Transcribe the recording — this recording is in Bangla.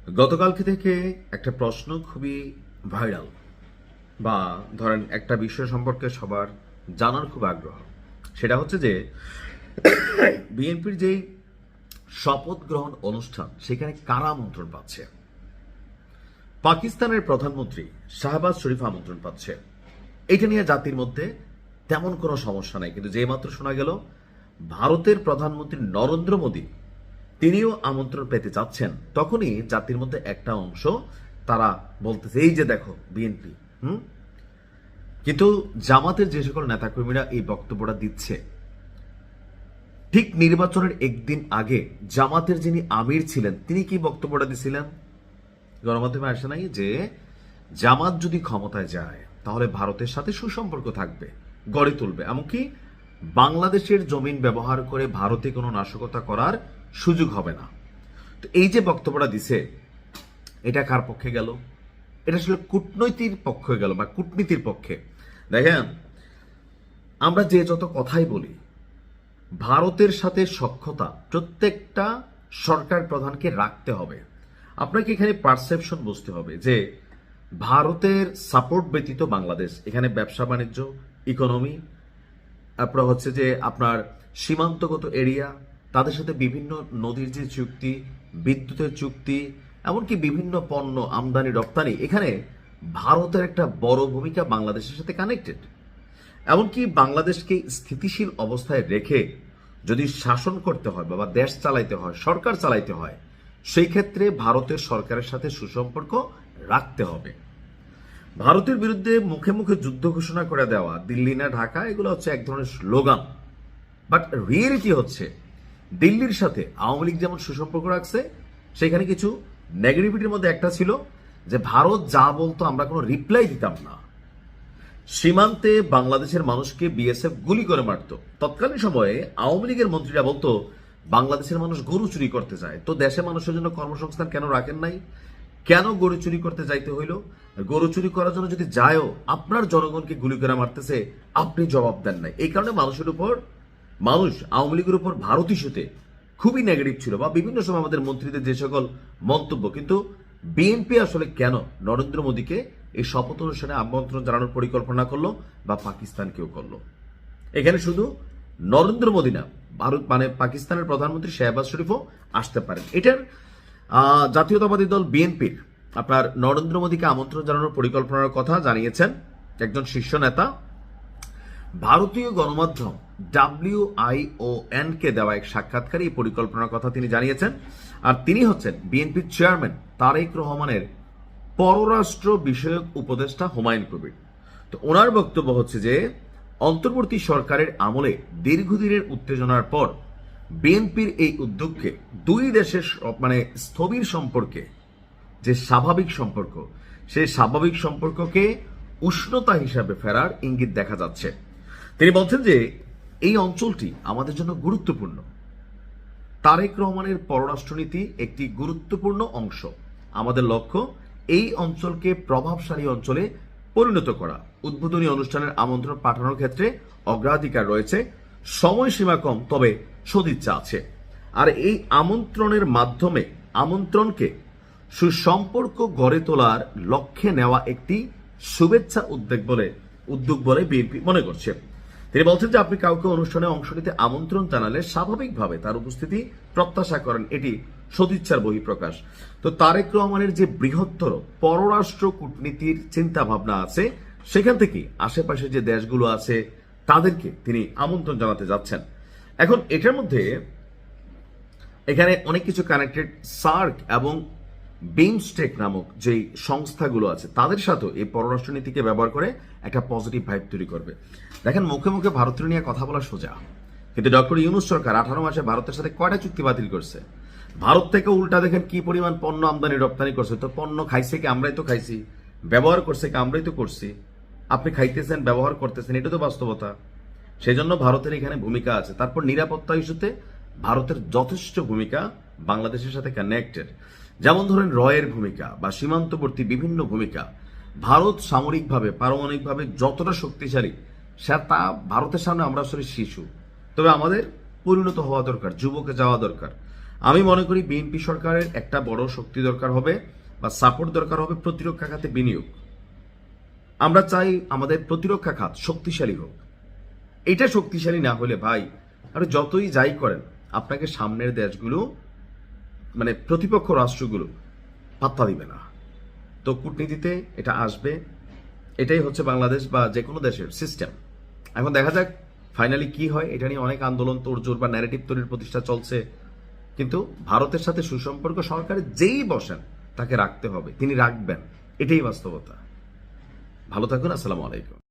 গতকালকে থেকে একটা প্রশ্ন খুবই ভাইরাল, বা ধরেন একটা বিষয় সম্পর্কে সবার জানার খুব আগ্রহ। সেটা হচ্ছে যে বিএনপির যেই শপথ গ্রহণ অনুষ্ঠান, সেখানে কারা আমন্ত্রণ পাচ্ছে? পাকিস্তানের প্রধানমন্ত্রী শাহবাজ শরীফ আমন্ত্রণ পাচ্ছে। এটা নিয়ে জাতির মধ্যে তেমন কোনো সমস্যা নাই, কিন্তু যে মাত্র শোনা গেল ভারতের প্রধানমন্ত্রী নরেন্দ্র মোদী তিনিও আমন্ত্রণ পেতে যাচ্ছেন, তখনই জাতির মধ্যে একটা অংশ তারা বলতেছে এই যে দেখো বিএনপি। কিন্তু জামাতের যে সকল নেতাকর্মীরা এই বক্তব্যটা দিচ্ছে, ঠিক নির্বাচনের একদিন আগে জামাতের যিনি আমির ছিলেন তিনি কি বক্তব্যটা দিছিলেন? গণমাধ্যমে আসে নাই যে জামাত যদি ক্ষমতায় যায় তাহলে ভারতের সাথে সুসম্পর্ক থাকবে, গড়ে তুলবে, এমনকি বাংলাদেশের জমিন ব্যবহার করে ভারতে কোনো নাশকতা করার সুযোগ হবে না। তো এই যে বক্তব্যটা দিছে, এটা কার পক্ষে গেল? এটা আসলে কূটনৈতিক পক্ষে গেল বা কূটনীতির পক্ষে। দেখেন, আমরা যে যত কথাই বলি, ভারতের সাথে সখ্যতা প্রত্যেকটা সরকার প্রধানকে রাখতে হবে। আপনাকে এখানে পারসেপশন বুঝতে হবে যে ভারতের সাপোর্ট ব্যতীত বাংলাদেশ এখানে ব্যবসা বাণিজ্য, ইকোনমি, আপনার হচ্ছে যে আপনার সীমান্তগত এরিয়া, তাদের সাথে বিভিন্ন নদীর যে চুক্তি, বিদ্যুতের চুক্তি, এমনকি বিভিন্ন পণ্য আমদানি রপ্তানি, এখানে ভারতের একটা বড় ভূমিকা বাংলাদেশের সাথে কানেক্টেড। এমনকি বাংলাদেশকে স্থিতিশীল অবস্থায় রেখে যদি শাসন করতে হয় বা দেশ চালাইতে হয়, সরকার চালাইতে হয়, সেই ক্ষেত্রে ভারতের সরকারের সাথে সুসম্পর্ক রাখতে হবে। ভারতের বিরুদ্ধে মুখে মুখে যুদ্ধ ঘোষণা করে দেওয়া, দিল্লি না ঢাকা, এগুলো হচ্ছে এক ধরনের স্লোগান। বাট রিয়েলিটি হচ্ছে দিল্লির সাথে আওয়ামী লীগ যেমন সুসম্পর্ক রাখছে, সেখানে কিছু নেগেটিভিটির মধ্যে একটা ছিল যে ভারত যা বলতো আমরা কোনো রিপ্লাই দিতাম না। সীমান্তে বাংলাদেশের মানুষকে বিএসএফ গুলি করে মারত। তৎকালীন সময়ে আওয়ামী লীগের মন্ত্রীরা বলতো বাংলাদেশের মানুষ গরু চুরি করতে যায়, তো দেশে মানুষের জন্য কর্মসংস্থান কেন রাখেন নাই? কেন গরু চুরি করতে যাইতে হইল? গরু চুরি করার জন্য যদি যায়ও, আপনার জনগণকে গুলি করে মারতেছে, আপনি জবাব দেন নাই। এই কারণে মানুষ আওয়ামী লীগের উপর ভারত ইস্যুতে খুবই নেগেটিভ ছিল, বা বিভিন্ন সময় আমাদের মন্ত্রীদের যে সকল মন্তব্য। কিন্তু বিএনপি আসলে কেন নরেন্দ্র মোদীকে এই শপথ অনুষ্ঠানে আমন্ত্রণ জানানোর পরিকল্পনা করলো, বা পাকিস্তানকেও করলো? এখানে শুধু নরেন্দ্র মোদী না, ভারত মানে পাকিস্তানের প্রধানমন্ত্রী শাহবাজ শরীফও আসতে পারেন। এটার জাতীয়তাবাদী দল বিএনপির আপনার নরেন্দ্র মোদীকে আমন্ত্রণ জানানোর পরিকল্পনার কথা জানিয়েছেন একজন শীর্ষ নেতা। ভারতীয় গণমাধ্যম WION কে দেওয়া এক সাক্ষাৎকারে এই পরিকল্পনার কথা তিনি জানিয়েছেন। আর তিনি হচ্ছেন বিএনপির চেয়ারম্যান তারেক রহমানের পররাষ্ট্র বিষয়ক উপদেষ্টা হুমায়ুন কবির। তো ওনার বক্তব্য হচ্ছে যে অন্তর্বর্তী সরকারের আমলে দীর্ঘদিনের উত্তেজনার পর বিএনপির এই উদ্যোগকে দুই দেশের মানে স্থবির সম্পর্কে যে স্বাভাবিক সম্পর্ক, সেই স্বাভাবিক সম্পর্ককে উষ্ণতা হিসাবে ফেরার ইঙ্গিত দেখা যাচ্ছে। তিনি বলছেন যে এই অঞ্চলটি আমাদের জন্য গুরুত্বপূর্ণ। তারেক রহমানের পররাষ্ট্রনীতি একটি গুরুত্বপূর্ণ অংশ। আমাদের লক্ষ্য এই অঞ্চলকে প্রভাবশালী অঞ্চলে পরিণত করা। উদ্বোধনী অনুষ্ঠানের আমন্ত্রণ পাঠানোর ক্ষেত্রে অগ্রাধিকার রয়েছে। সময়সীমা কম, তবে সদিচ্ছা আছে। আর এই আমন্ত্রণের মাধ্যমে আমন্ত্রণকে সুসম্পর্ক গড়ে তোলার লক্ষ্যে নেওয়া একটি শুভেচ্ছা উদ্যোগ বলে বিএনপি মনে করছে। তিনি বলছেন যে আপনি কাউকে অনুষ্ঠানে অংশ নিতে আমন্ত্রণ জানালে স্বাভাবিকভাবে তার উপস্থিতি প্রত্যাশা করেন, এটি সদিচ্ছার বহিঃপ্রকাশ। তো তারেক রহমানের যে বৃহত্তর পররাষ্ট্র কূটনীতির চিন্তা ভাবনা আছে, সেখান থেকে আশেপাশে যে দেশগুলো আছে তাদেরকে তিনি আমন্ত্রণ জানাতে যাচ্ছেন। এখন এটার মধ্যে এখানে অনেক কিছু কানেক্টেড। সার্ক এবং বিমস্টেক নামক যে সংস্থাগুলো আছে তাদের সাথেও এই পররাষ্ট্রনীতিকে ব্যবহার করে একটা পজিটিভ ভাইব তৈরি করবে। দেখেন, মুখে মুখে ভারতের নিয়ে কথা বলা সোজা, কিন্তু ডক্টর ইউনূস সরকার 18 মাসে ভারতের সাথে কয়টা চুক্তি বাতিল করছে? ভারত থেকে উল্টা দেখেন কি পরিমাণ পণ্য আমদানি রপ্তানি করছে। তো পণ্য খাইছে কি? আমরাই তো খাইছি। ব্যবহার করছে কি? আমরাই তো করছি। আপনি খাইতেছেন, ব্যবহার করতেছেন, এটা তো বাস্তবতা। সেই জন্য ভারতের এখানে ভূমিকা আছে। তারপর নিরাপত্তা ইস্যুতে ভারতের যথেষ্ট ভূমিকা বাংলাদেশের সাথে কানেক্টেড। যেমন ধরেন রয়ের ভূমিকা বা সীমান্তবর্তী বিভিন্ন ভূমিকা। ভারত সামরিকভাবে, পারমাণবিকভাবে যতটা শক্তিশালী, তা ভারতের সামনে আমরা আসলে শিশু। তবে আমাদের পরিণত হওয়া দরকার, যুবকে যাওয়া দরকার। আমি মনে করি বিএনপি সরকারের একটা বড় শক্তি দরকার হবে বা সাপোর্ট দরকার হবে প্রতিরক্ষা খাতে বিনিয়োগ। আমরা চাই আমাদের প্রতিরক্ষা খাত শক্তিশালী হোক। এটা শক্তিশালী না হলে ভাই আপনি যতই যাই করেন আপনাকে সামনের দেশগুলো মানে প্রতিপক্ষ রাষ্ট্রগুলো পাত্তা দিবে না। তো কূটনীতিতে এটা আসবে, এটাই হচ্ছে বাংলাদেশ বা যে কোনো দেশের সিস্টেম। এখন দেখা যাক ফাইনালি কি হয়। এটা নিয়ে অনেক আন্দোলন তোড়জোড় বা ন্যারেটিভ তৈরির প্রতিষ্ঠা চলছে, কিন্তু ভারতের সাথে সুসম্পর্ক সরকারে যেই বসেন তাকে রাখতে হবে, তিনি রাখবেন, এটাই বাস্তবতা। ভালো থাকুন, আসসালামু আলাইকুম।